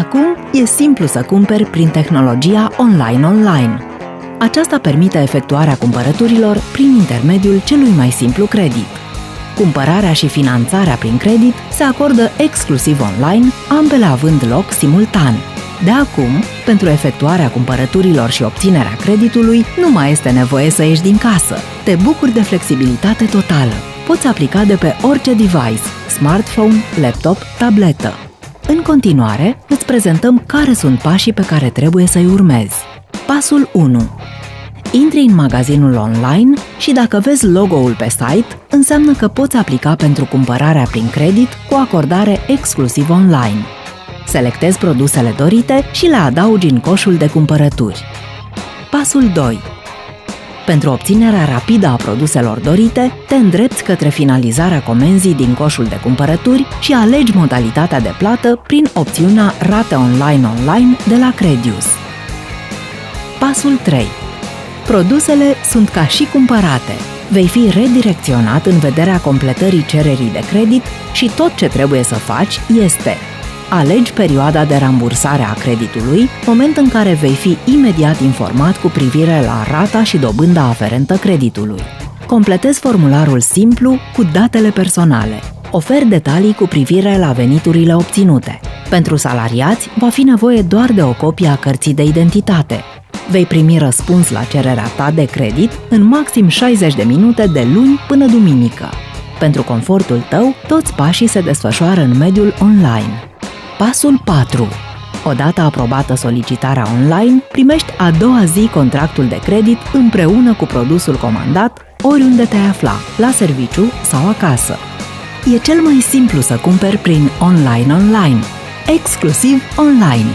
Acum e simplu să cumperi prin tehnologia online. Aceasta permite efectuarea cumpărăturilor prin intermediul celui mai simplu credit. Cumpărarea și finanțarea prin credit se acordă exclusiv online, ambele având loc simultan. De acum, pentru efectuarea cumpărăturilor și obținerea creditului, nu mai este nevoie să ieși din casă. Te bucuri de flexibilitate totală. Poți aplica de pe orice device, smartphone, laptop, tabletă. În continuare, îți prezentăm care sunt pașii pe care trebuie să-i urmezi. Pasul 1. Intri în magazinul online și dacă vezi logo-ul pe site, înseamnă că poți aplica pentru cumpărarea prin credit cu acordare exclusiv online. Selectezi produsele dorite și le adaugi în coșul de cumpărături. Pasul 2. Pentru obținerea rapidă a produselor dorite, te îndrepți către finalizarea comenzii din coșul de cumpărături și alegi modalitatea de plată prin opțiunea Rate online de la Credius. Pasul 3. Produsele sunt ca și cumpărate. Vei fi redirecționat în vederea completării cererii de credit și tot ce trebuie să faci este: alegi perioada de rambursare a creditului, moment în care vei fi imediat informat cu privire la rata și dobânda aferentă creditului. Completezi formularul simplu cu datele personale. Oferi detalii cu privire la veniturile obținute. Pentru salariați, va fi nevoie doar de o copie a cărții de identitate. Vei primi răspuns la cererea ta de credit în maxim 60 de minute de luni până duminică. Pentru confortul tău, toți pașii se desfășoară în mediul online. Pasul 4. Odată aprobată solicitarea online, primești a doua zi contractul de credit împreună cu produsul comandat, oriunde te-ai afla, la serviciu sau acasă. E cel mai simplu să cumperi prin online, exclusiv online.